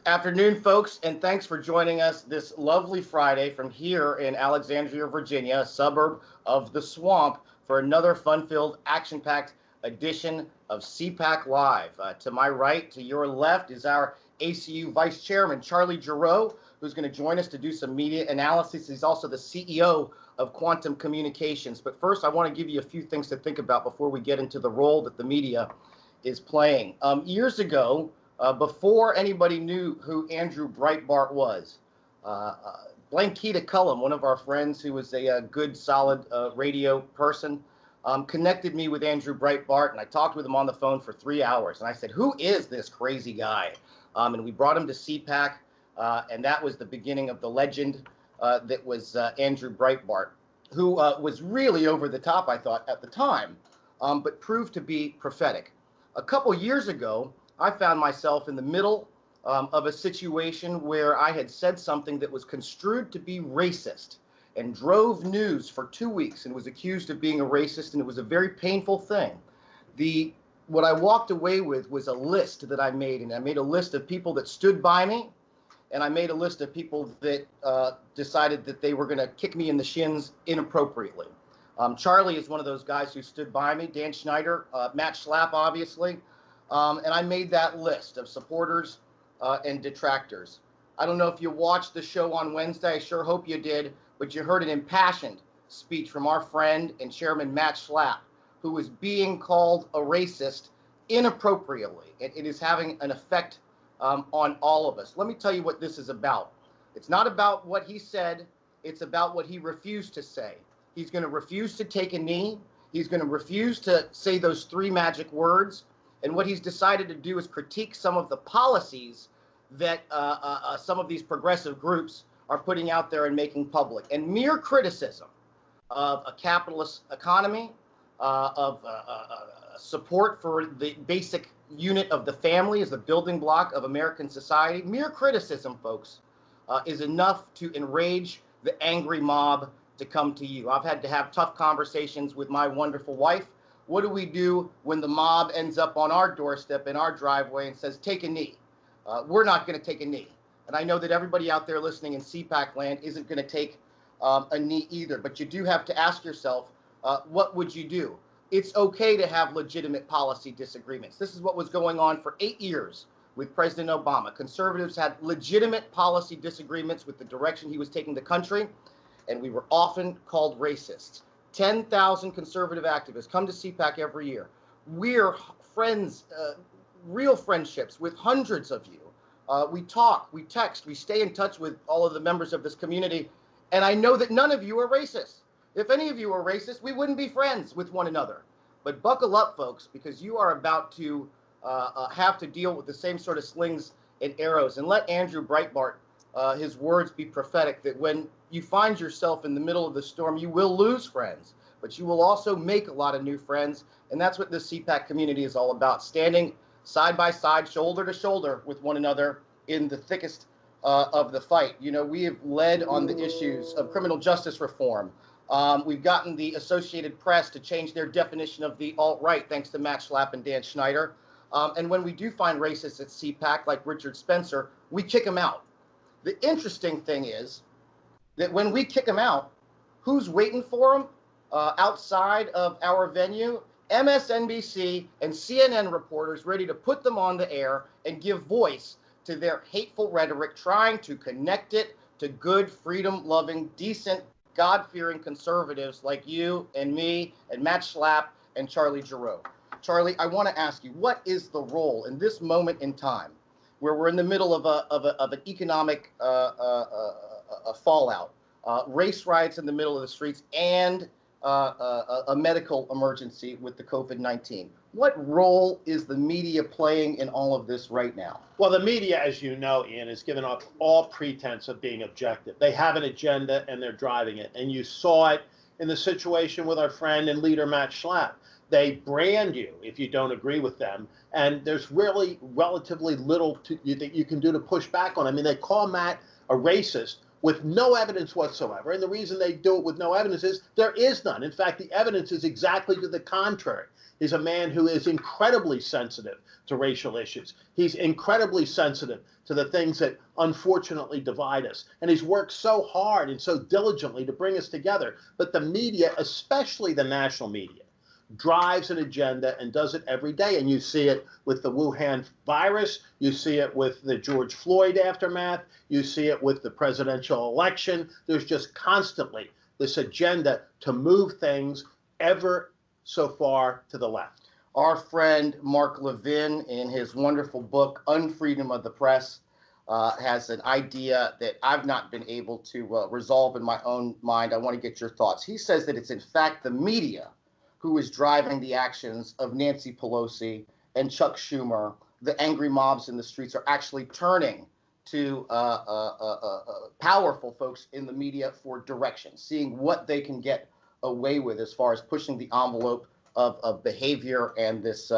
Afternoon, folks, and thanks for joining us this lovely Friday from here in Alexandria, Virginia, a suburb of the Swamp, for another fun-filled, action-packed edition of CPAC Live. To my right, to your left, is our ACU Vice Chairman, Charlie Gerow, who's going to join us to do some media analysis. He's also the CEO of Quantum Communications. But first, I want to give you a few things to think about before we get into the role that the media is playing. Years ago, before anybody knew who Andrew Breitbart was, Blankita Cullum, one of our friends who was a good, solid radio person, connected me with Andrew Breitbart, and I talked with him on the phone for 3 hours. And I said, "Who is this crazy guy?" And we brought him to CPAC, and that was the beginning of the legend that was Andrew Breitbart, who was really over the top, I thought, at the time, but proved to be prophetic. A couple years ago, I found myself in the middle of a situation where I had said something that was construed to be racist and drove news for 2 weeks and was accused of being a racist, and it was a very painful thing. What I walked away with was a list that I made, and I made a list of people that stood by me, and I made a list of people that decided that they were going to kick me in the shins inappropriately. Charlie is one of those guys who stood by me, Dan Schneider, Matt Schlapp, obviously. And I made that list of supporters and detractors. I don't know if you watched the show on Wednesday. I sure hope you did, but you heard an impassioned speech from our friend and chairman Matt Schlapp, who was being called a racist inappropriately. It is having an effect on all of us. Let me tell you what this is about. It's not about what he said. It's about what he refused to say. He's going to refuse to take a knee. He's going to refuse to say those three magic words. And what he's decided to do is critique some of the policies that some of these progressive groups are putting out there and making public. And mere criticism of a capitalist economy, of support for the basic unit of the family as the building block of American society, mere criticism, folks, is enough to enrage the angry mob to come to you. I've had to have tough conversations with my wonderful wife. What do we do when the mob ends up on our doorstep in our driveway and says, take a knee? We're not going to take a knee. And I know that everybody out there listening in CPAC land isn't going to take a knee either. But you do have to ask yourself, what would you do? It's okay to have legitimate policy disagreements. This is what was going on for 8 years with President Obama. Conservatives had legitimate policy disagreements with the direction he was taking the country, and we were often called racists. 10,000 conservative activists come to CPAC every year. We're friends, real friendships with hundreds of you. We talk, we text, we stay in touch with all of the members of this community. And I know that none of you are racist. If any of you were racist, we wouldn't be friends with one another. But buckle up, folks, because you are about to have to deal with the same sort of slings and arrows. And let Andrew Breitbart, his words be prophetic, that when you find yourself in the middle of the storm, you will lose friends, but you will also make a lot of new friends. And that's what this CPAC community is all about, standing side by side, shoulder to shoulder with one another in the thickest of the fight. You know, we have led on the issues of criminal justice reform. We've gotten the Associated Press to change their definition of the alt-right, thanks to Matt Schlapp and Dan Schneider. And when we do find racists at CPAC, like Richard Spencer, we kick them out. The interesting thing is that when we kick them out, who's waiting for them outside of our venue? MSNBC and CNN reporters ready to put them on the air and give voice to their hateful rhetoric, trying to connect it to good, freedom-loving, decent, God-fearing conservatives like you and me and Matt Schlapp and Charlie Gerow. Charlie, I want to ask you, what is the role in this moment in time where we're in the middle of an economic fallout, race riots in the middle of the streets, and a medical emergency with the COVID-19? What role is the media playing in all of this right now? Well, the media, as you know, Ian, has given up all pretense of being objective. They have an agenda and they're driving it. And you saw it in the situation with our friend and leader, Matt Schlapp. They brand you if you don't agree with them. And there's really relatively little that you can do to push back on. I mean, they call Matt a racist with no evidence whatsoever. And the reason they do it with no evidence is there is none. In fact, the evidence is exactly to the contrary. He's a man who is incredibly sensitive to racial issues. He's incredibly sensitive to the things that unfortunately divide us. And he's worked so hard and so diligently to bring us together. But the media, especially the national media, drives an agenda and does it every day. And you see it with the Wuhan virus. You see it with the George Floyd aftermath. You see it with the presidential election. There's just constantly this agenda to move things ever so far to the left. Our friend Mark Levin, in his wonderful book, Unfreedom of the Press, has an idea that I've not been able to resolve in my own mind. I want to get your thoughts. He says that it's in fact the media who is driving the actions of Nancy Pelosi and Chuck Schumer. The angry mobs in the streets are actually turning to powerful folks in the media for direction, seeing what they can get away with as far as pushing the envelope of behavior and this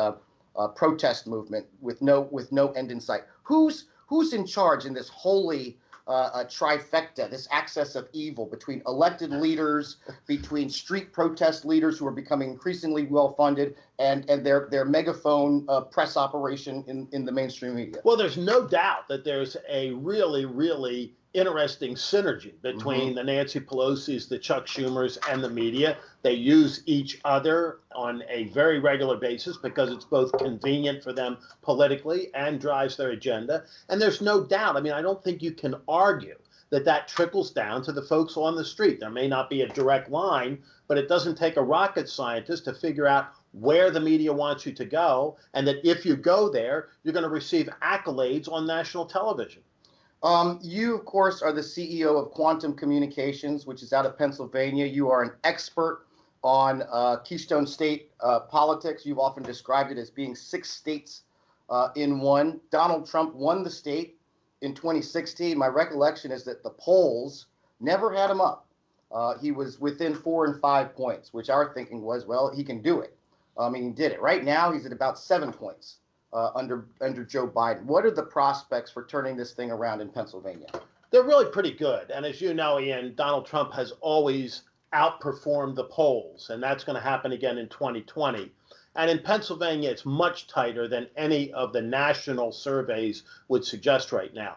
protest movement with no end in sight. Who's in charge in this holy trifecta, this axis of evil between elected leaders, between street protest leaders who are becoming increasingly well-funded, and their megaphone press operation in the mainstream media? Well, there's no doubt that there's a really, really interesting synergy between the Nancy Pelosi's, the Chuck Schumers, and the media. They use each other on a very regular basis because it's both convenient for them politically and drives their agenda. And there's no doubt, I mean, I don't think you can argue that that trickles down to the folks on the street. There may not be a direct line, but it doesn't take a rocket scientist to figure out where the media wants you to go, and that if you go there, you're going to receive accolades on national television. You, of course, are the CEO of Quantum Communications, which is out of Pennsylvania. You are an expert on Keystone State politics. You've often described it as being 6 states in one. Donald Trump won the state in 2016. My recollection is that the polls never had him up. He was within 4 and 5 points, which our thinking was, well, he can do it. I mean, he did it. Right now, he's at about 7 points. Under Joe Biden. What are the prospects for turning this thing around in Pennsylvania? They're really pretty good. And as you know, Ian, Donald Trump has always outperformed the polls, and that's going to happen again in 2020. And in Pennsylvania, it's much tighter than any of the national surveys would suggest right now.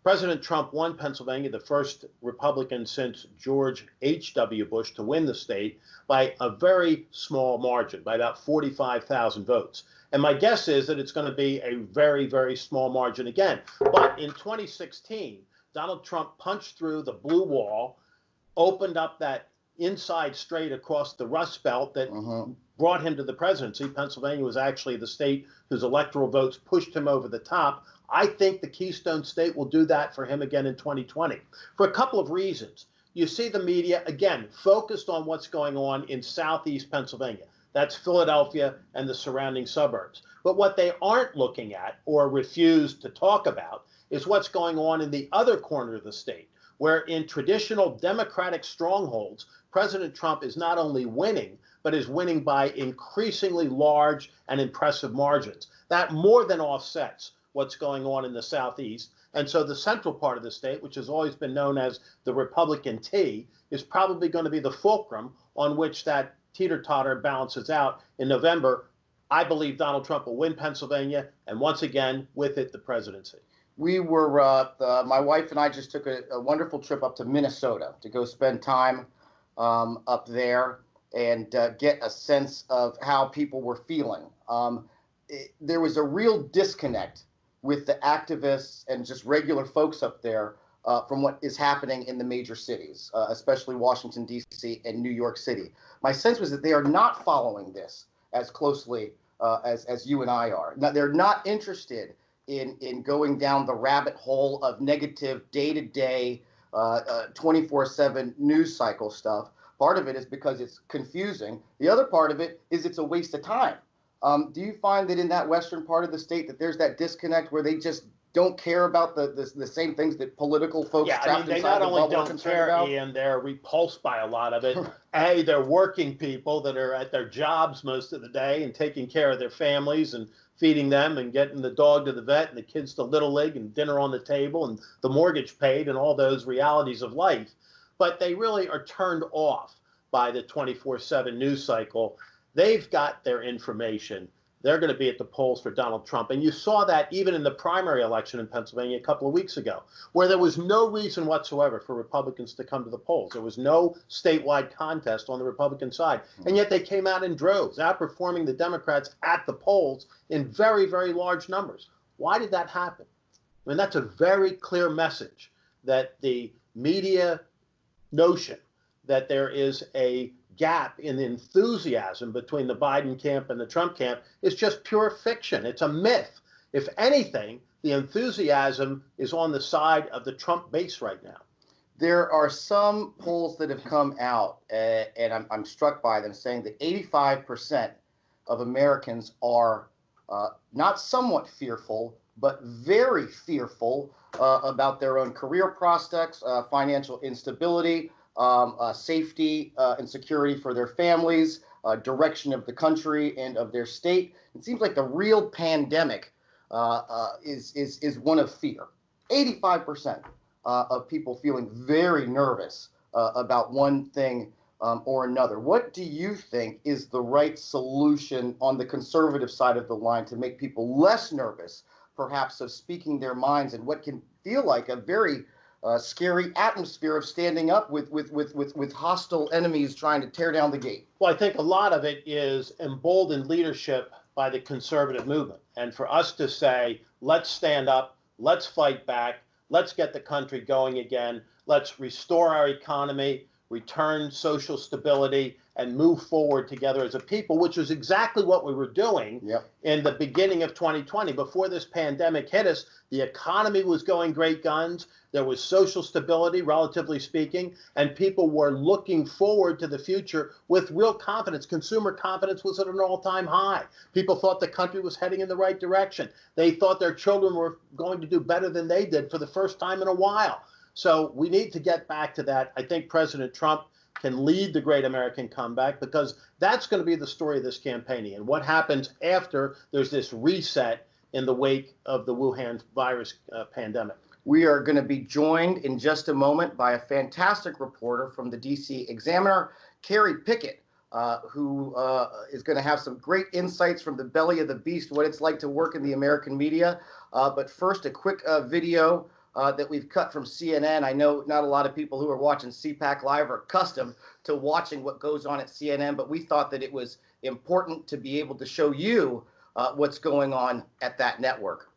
President Trump won Pennsylvania, the first Republican since George H.W. Bush to win the state, by a very small margin, by about 45,000 votes. And my guess is that it's going to be a very, very small margin again. But in 2016, Donald Trump punched through the blue wall, opened up that inside straight across the Rust Belt that brought him to the presidency. Pennsylvania was actually the state whose electoral votes pushed him over the top. I think the Keystone State will do that for him again in 2020 for a couple of reasons. You see the media, again, focused on what's going on in southeast Pennsylvania. That's Philadelphia and the surrounding suburbs. But what they aren't looking at or refuse to talk about is what's going on in the other corner of the state, where in traditional Democratic strongholds, President Trump is not only winning, but is winning by increasingly large and impressive margins. That more than offsets what's going on in the southeast. And so the central part of the state, which has always been known as the Republican T, is probably going to be the fulcrum on which that teeter-totter balances out in November. I believe Donald Trump will win Pennsylvania, and once again, with it, the presidency. We were, my wife and I just took a wonderful trip up to Minnesota to go spend time up there and get a sense of how people were feeling. There was a real disconnect with the activists and just regular folks up there from what is happening in the major cities, especially Washington, D.C. and New York City. My sense was that they are not following this as closely as you and I are. Now, they're not interested in going down the rabbit hole of negative day-to-day 24/7 news cycle stuff. Part of it is because it's confusing. The other part of it is it's a waste of time. Do you find that in that western part of the state that there's that disconnect where they just don't care about the same things that political folks trapped they inside not the only bubble are don't concerned care, about? Ian, they're repulsed by a lot of it. They're working people that are at their jobs most of the day and taking care of their families and feeding them and getting the dog to the vet and the kids to Little League and dinner on the table and the mortgage paid and all those realities of life. But they really are turned off by the 24/7 news cycle. They've got their information. They're going to be at the polls for Donald Trump. And you saw that even in the primary election in Pennsylvania a couple of weeks ago, where there was no reason whatsoever for Republicans to come to the polls. There was no statewide contest on the Republican side. And yet they came out in droves, outperforming the Democrats at the polls in very, very large numbers. Why did that happen? I mean, that's a very clear message that the media notion that there is a gap in enthusiasm between the Biden camp and the Trump camp is just pure fiction. It's a myth. If anything, the enthusiasm is on the side of the Trump base right now. There are some polls that have come out, and I'm struck by them, saying that 85% of Americans are not somewhat fearful, but very fearful about their own career prospects, financial instability, safety and security for their families, direction of the country and of their state. It seems like the real pandemic is one of fear. 85% of people feeling very nervous about one thing or another. What do you think is the right solution on the conservative side of the line to make people less nervous, perhaps, of speaking their minds in what can feel like a very scary atmosphere of standing up with hostile enemies trying to tear down the gate? Well, I think a lot of it is emboldened leadership by the conservative movement. And for us to say, let's stand up, let's fight back, let's get the country going again, let's restore our economy, return social stability, and move forward together as a people, which was exactly what we were doing in the beginning of 2020. Before this pandemic hit us, the economy was going great guns. There was social stability, relatively speaking, and people were looking forward to the future with real confidence. Consumer confidence was at an all-time high. People thought the country was heading in the right direction. They thought their children were going to do better than they did for the first time in a while. So we need to get back to that. I think President Trump can lead the great American comeback, because that's going to be the story of this campaigning. And what happens after there's this reset in the wake of the Wuhan virus pandemic. We are going to be joined in just a moment by a fantastic reporter from the DC Examiner, Kerry Picket, who is going to have some great insights from the belly of the beast, what it's like to work in the American media. But first, a quick video that we've cut from CNN. I know not a lot of people who are watching CPAC Live are accustomed to watching what goes on at CNN, but we thought that it was important to be able to show you what's going on at that network.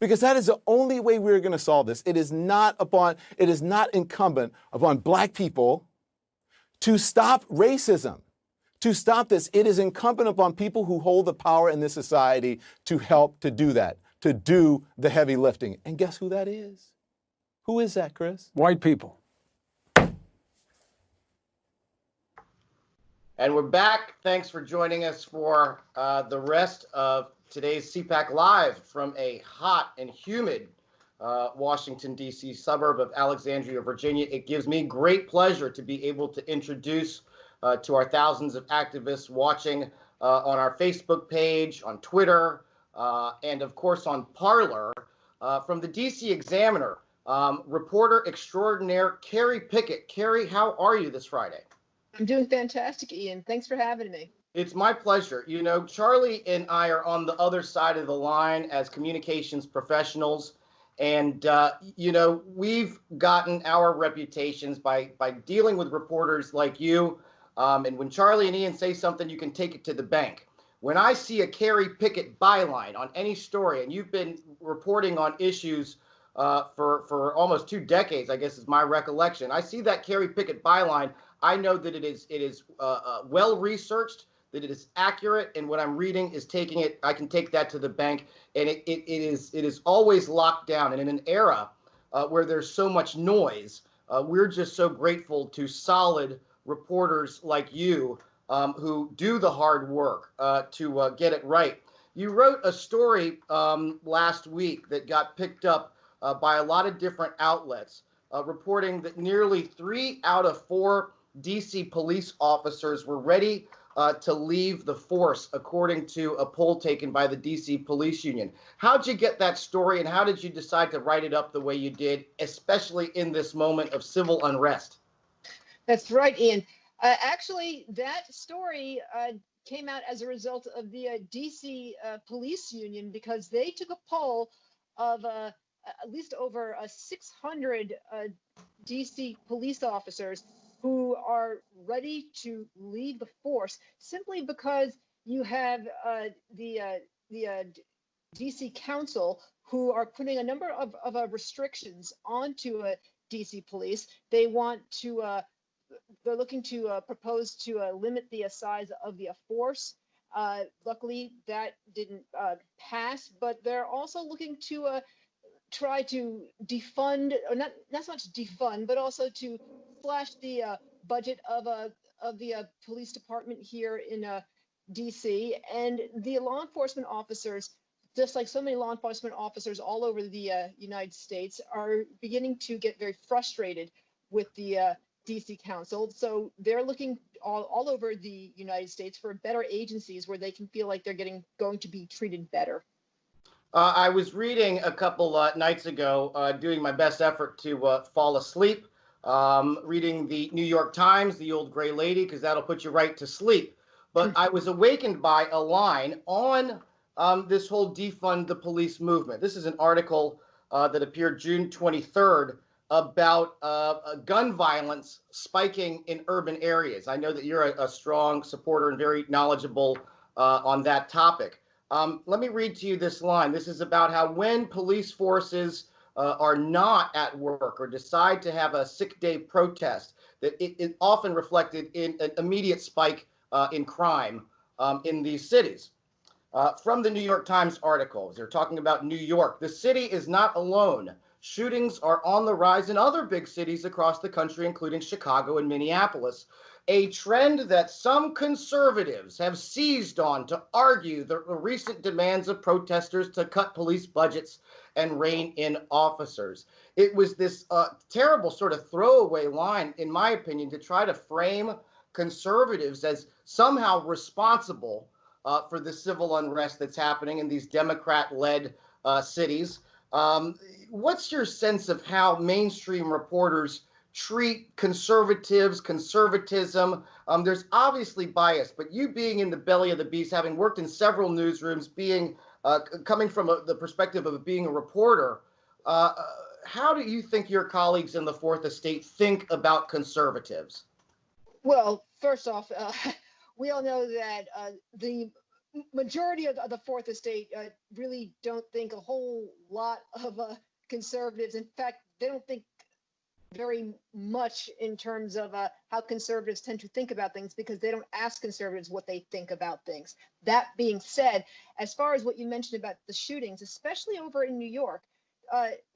Because that is the only way we're going to solve this. It is not incumbent upon black people to stop racism, to stop this. It is incumbent upon people who hold the power in this society to help to do that, to do the heavy lifting. And guess who that is? Who is that, Chris? White people. And we're back. Thanks for joining us for the rest of today's CPAC Live from a hot and humid Washington, D.C. suburb of Alexandria, Virginia. It gives me great pleasure to be able to introduce to our thousands of activists watching on our Facebook page, on Twitter, and of course on Parler, from the DC Examiner, reporter extraordinaire Kerry Picket. Kerry, how are you this Friday? I'm doing fantastic, Ian. Thanks for having me. It's my pleasure. You know, Charlie and I are on the other side of the line as communications professionals. And, you know, we've gotten our reputations by dealing with reporters like you. And when Charlie and Ian say something, you can take it to the bank. When I see a Kerry Picket byline on any story, and you've been reporting on issues for almost 2 decades, I guess is my recollection, I see that Kerry Picket byline, I know that it is well researched, that it is accurate, and what I'm reading is taking it. I can take that to the bank, and it is always locked down. And in an era where there's so much noise, we're just so grateful to solid reporters like you who do the hard work to get it right. You wrote a story last week that got picked up by a lot of different outlets, reporting that nearly 3 out of 4 DC police officers were ready to leave the force, according to a poll taken by the D.C. Police Union. How'd you get that story, and how did you decide to write it up the way you did, especially in this moment of civil unrest? That's right, Ian. Actually, that story came out as a result of the DC Police Union, because they took a poll of at least over 600 DC police officers who are ready to leave the force, simply because you have the DC Council who are putting a number of restrictions onto DC police. They want to they're looking to propose to limit the size of the force. Luckily, that didn't pass, but they're also looking to try to defund, or not so much defund, but also to slash the budget of the police department here in DC. And the law enforcement officers, just like so many law enforcement officers all over the United States, are beginning to get very frustrated with the DC Council. So they're looking all over the United States for better agencies where they can feel like they're going to be treated better. I was reading a couple nights ago, doing my best effort to fall asleep, reading the New York Times, the old gray lady, because that'll put you right to sleep. But I was awakened by a line on this whole defund the police movement. This is an article that appeared June 23rd about gun violence spiking in urban areas. I know that you're a strong supporter and very knowledgeable on that topic. Let me read to you this line. This is about how when police forces are not at work or decide to have a sick day protest, that it often reflected in an immediate spike in crime in these cities. From the New York Times articles, they're talking about New York. The city is not alone. Shootings are on the rise in other big cities across the country, including Chicago and Minneapolis. A trend that some conservatives have seized on to argue the recent demands of protesters to cut police budgets and rein in officers. It was this terrible sort of throwaway line, in my opinion, to try to frame conservatives as somehow responsible for the civil unrest that's happening in these Democrat-led cities. What's your sense of how mainstream reporters treat conservatives, conservatism? There's obviously bias, but you being in the belly of the beast, having worked in several newsrooms, being coming from the perspective of being a reporter, how do you think your colleagues in the Fourth Estate think about conservatives? Well, first off, we all know that the majority of the Fourth Estate really don't think a whole lot of conservatives. In fact, they don't think very much in terms of how conservatives tend to think about things, because they don't ask conservatives what they think about things. That being said, as far as what you mentioned about the shootings, especially over in New York,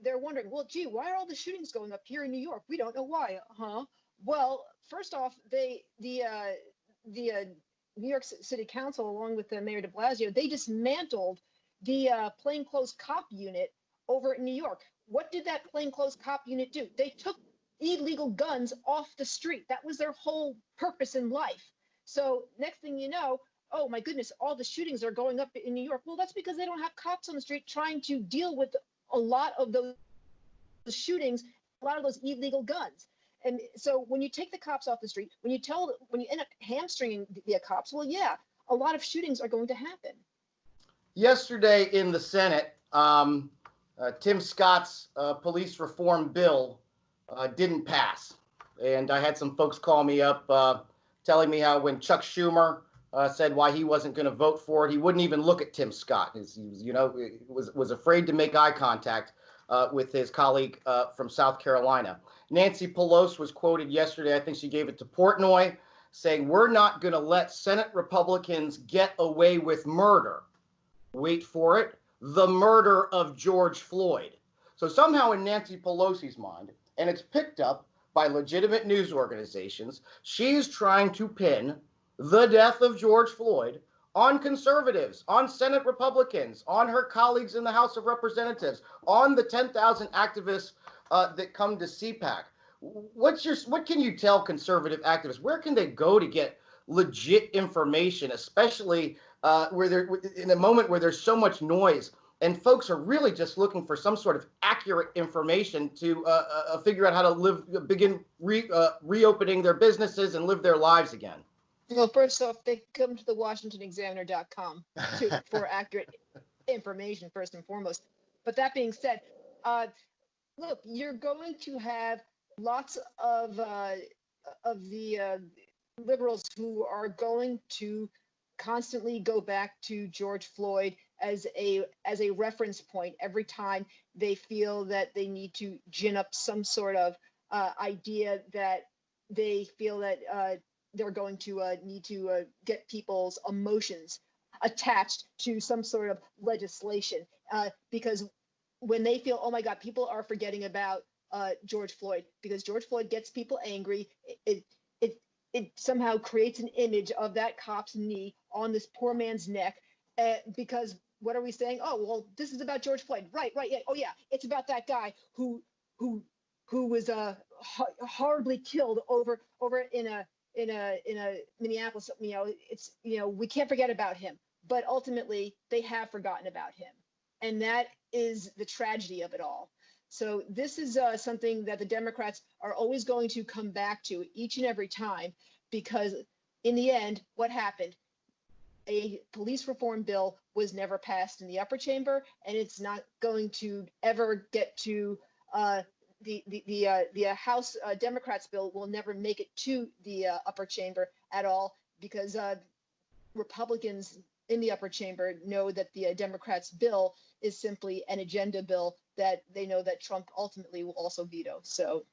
they're wondering, well, gee, why are all the shootings going up here in New York? We don't know why, huh? Well, first off, the New York City Council, along with the Mayor de Blasio, they dismantled the plainclothes cop unit over in New York. What did that plainclothes cop unit do? They took illegal guns off the street. That was their whole purpose in life. So next thing you know, oh my goodness, all the shootings are going up in New York. Well, that's because they don't have cops on the street trying to deal with a lot of those shootings, a lot of those illegal guns. And so when you take the cops off the street, when you end up hamstringing the cops, well, yeah, a lot of shootings are going to happen. Yesterday in the Senate, Tim Scott's police reform bill didn't pass. And I had some folks call me up telling me how when Chuck Schumer said why he wasn't going to vote for it, he wouldn't even look at Tim Scott. He was afraid to make eye contact with his colleague from South Carolina. Nancy Pelosi was quoted yesterday, I think she gave it to Portnoy, saying, "We're not going to let Senate Republicans get away with murder." Wait for it, the murder of George Floyd. So somehow in Nancy Pelosi's mind, and it's picked up by legitimate news organizations, she's trying to pin the death of George Floyd on conservatives, on Senate Republicans, on her colleagues in the House of Representatives, on the 10,000 activists that come to CPAC. What can you tell conservative activists? Where can they go to get legit information, especially where they're in a moment where there's so much noise and folks are really just looking for some sort of accurate information to figure out how to begin reopening their businesses and live their lives again. Well, first off, they come to the WashingtonExaminer.com for accurate information, first and foremost. But that being said, look, you're going to have lots of the liberals who are going to constantly go back to George Floyd as a reference point every time they feel that they need to gin up some sort of idea that they feel that they're going to need to get people's emotions attached to some sort of legislation, because when they feel, oh my God, people are forgetting about George Floyd, because George Floyd gets people angry. It somehow creates an image of that cop's knee on this poor man's neck, because what are we saying? Oh, well, this is about George Floyd, right? Yeah. Oh yeah, it's about that guy who was horribly killed over in a Minneapolis. It's we can't forget about him, but ultimately they have forgotten about him, and that is the tragedy of it all. So this is something that the Democrats are always going to come back to each and every time, because in the end, what happened? A police reform bill was never passed in the upper chamber, and it's not going to ever get to the House. Democrats bill will never make it to the upper chamber at all, because Republicans in the upper chamber know that the Democrats bill is simply an agenda bill that they know that Trump ultimately will also veto. So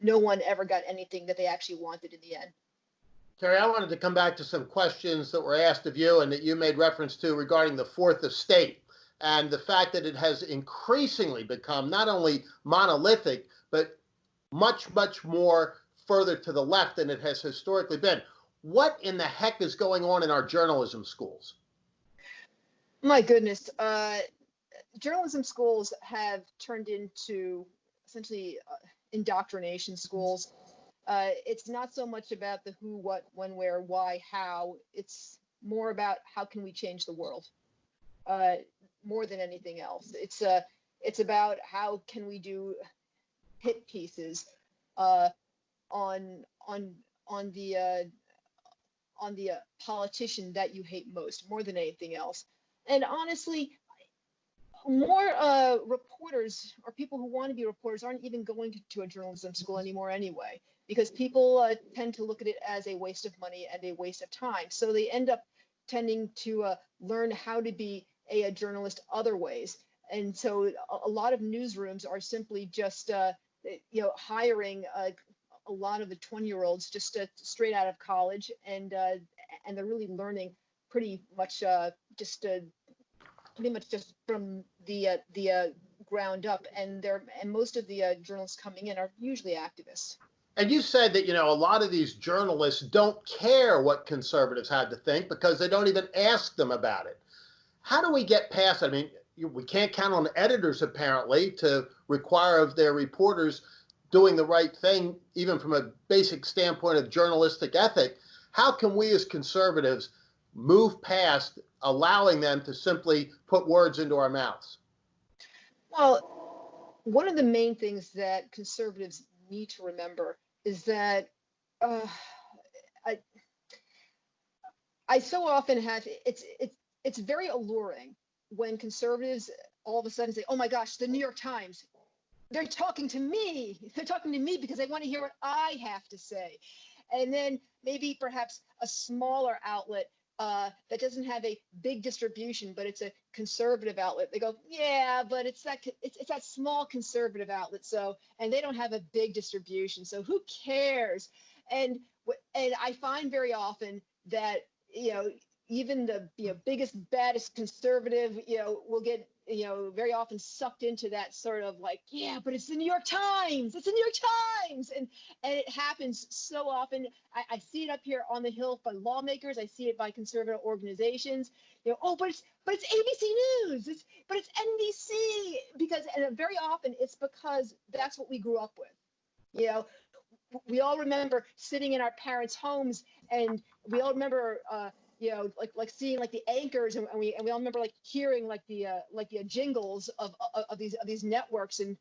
no one ever got anything that they actually wanted in the end. Kerry, I wanted to come back to some questions that were asked of you and that you made reference to regarding the fourth estate and the fact that it has increasingly become not only monolithic, but much, much more further to the left than it has historically been. What in the heck is going on in our journalism schools? My goodness. Journalism schools have turned into essentially indoctrination schools. It's not so much about the who, what, when, where, why, how. It's more about how can we change the world, more than anything else. It's about how can we do hit pieces on the politician that you hate most, more than anything else. And honestly, more reporters or people who want to be reporters aren't even going to a journalism school anymore anyway, because people tend to look at it as a waste of money and a waste of time. So they end up tending to learn how to be a journalist other ways. And so a lot of newsrooms are simply just hiring a lot of the 20-year-olds just straight out of college, and they're really learning pretty much just from the ground up, and most of the journalists coming in are usually activists. And you said that, a lot of these journalists don't care what conservatives had to think because they don't even ask them about it. How do we get past it? I mean, we can't count on editors, apparently, to require of their reporters doing the right thing, even from a basic standpoint of journalistic ethic. How can we as conservatives move past allowing them to simply put words into our mouths? Well, one of the main things that conservatives need to remember is that I so often have it's very alluring when conservatives all of a sudden say, "Oh my gosh, the New York Times, they're talking to me. They're talking to me because they want to hear what I have to say." And then maybe perhaps a smaller outlet that doesn't have a big distribution, but it's a conservative outlet. They go, yeah, but it's that small conservative outlet. So, and they don't have a big distribution. So who cares? And I find very often that, even the biggest, baddest conservative, will get, very often sucked into that sort of like, yeah, but it's the New York Times. It's the New York Times. And it happens so often. I see it up here on the Hill by lawmakers. I see it by conservative organizations. Oh, but it's ABC News. It's NBC, because, and very often it's because that's what we grew up with. we all remember sitting in our parents' homes, and we all remember, like seeing like the anchors, and we all remember like hearing like the jingles of these networks, and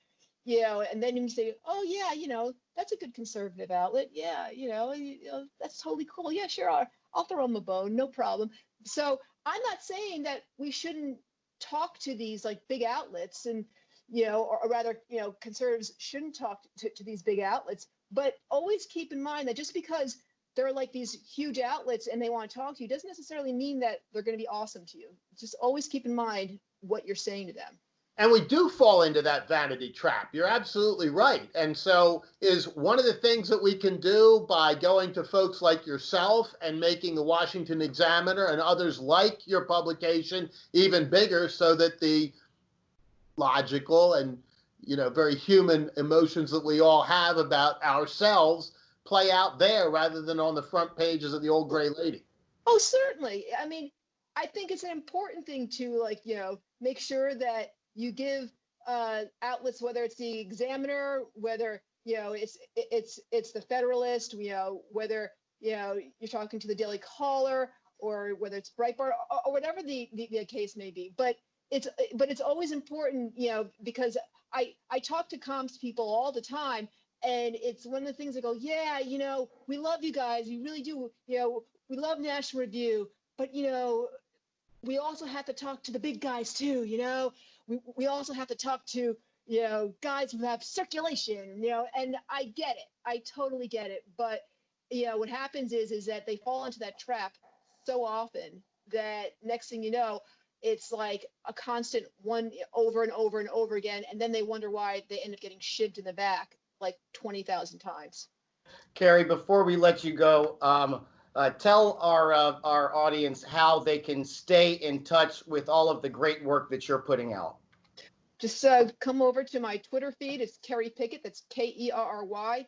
and then you say, oh yeah, that's a good conservative outlet, yeah, that's totally cool, yeah, sure, I'll throw them a bone, no problem. So I'm not saying that we shouldn't talk to these like big outlets, and or rather, conservatives shouldn't talk to these big outlets, but always keep in mind that just because they're like these huge outlets and they want to talk to you doesn't necessarily mean that they're going to be awesome to you. Just always keep in mind what you're saying to them. And we do fall into that vanity trap. You're absolutely right. And so is one of the things that we can do by going to folks like yourself and making the Washington Examiner and others like your publication even bigger, so that the logical and very human emotions that we all have about ourselves play out there rather than on the front pages of the old gray lady. Oh, certainly. I mean, I think it's an important thing to make sure that you give outlets, whether it's the Examiner, whether it's the Federalist, whether you're talking to the Daily Caller, or whether it's Breitbart, or whatever the case may be. But it's always important, because I talk to comms people all the time, and it's one of the things that go, yeah, we love you guys, we really do, we love National Review, but we also have to talk to the big guys too, we also have to talk to guys who have circulation, and I get it, I totally get it, but what happens is that they fall into that trap so often that next thing you know, it's like a constant one over and over and over again, and then they wonder why they end up getting shivved in the back like 20,000 times. Kerry, before we let you go, tell our audience how they can stay in touch with all of the great work that you're putting out. Just come over to my Twitter feed. It's Kerry Picket. That's KerryPicket.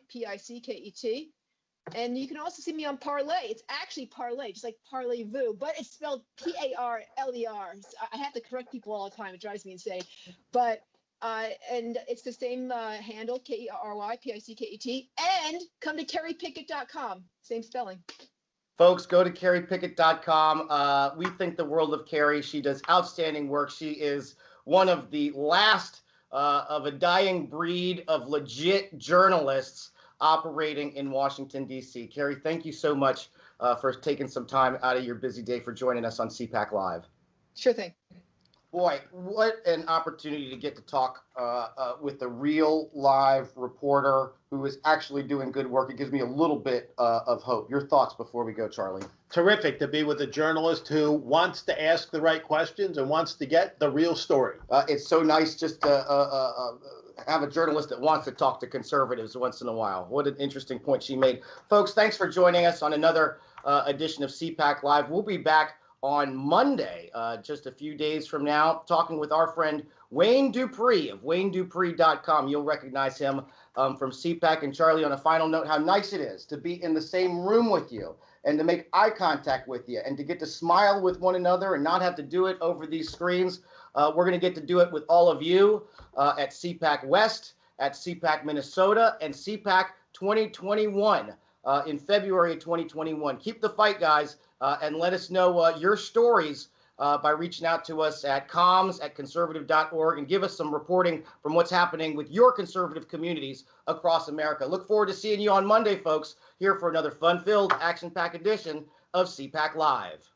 And you can also see me on Parlay. It's actually Parlay, just like Parlez-vous, but it's spelled Parler. I have to correct people all the time. It drives me insane. But and it's the same handle, KerryPicket. And come to KerryPicket.com. Same spelling. Folks, go to KerryPicket.com. We think the world of Kerry. She does outstanding work. She is one of the last of a dying breed of legit journalists operating in Washington, D.C. Kerry, thank you so much for taking some time out of your busy day for joining us on CPAC Live. Sure thing. Boy, what an opportunity to get to talk with a real live reporter who is actually doing good work. It gives me a little bit of hope. Your thoughts before we go, Charlie? Terrific to be with a journalist who wants to ask the right questions and wants to get the real story. It's so nice just to have a journalist that wants to talk to conservatives once in a while. What an interesting point she made. Folks, thanks for joining us on another edition of CPAC Live. We'll be back on Monday, just a few days from now, talking with our friend Wayne Dupree of WayneDupree.com. You'll recognize him from CPAC. And Charlie, on a final note, how nice it is to be in the same room with you and to make eye contact with you and to get to smile with one another and not have to do it over these screens. We're going to get to do it with all of you at CPAC West, at CPAC Minnesota, and CPAC 2021 in February of 2021. Keep the fight, guys, and let us know your stories by reaching out to us at comms@conservative.org and give us some reporting from what's happening with your conservative communities across America. Look forward to seeing you on Monday, folks, here for another fun-filled, action-packed edition of CPAC Live.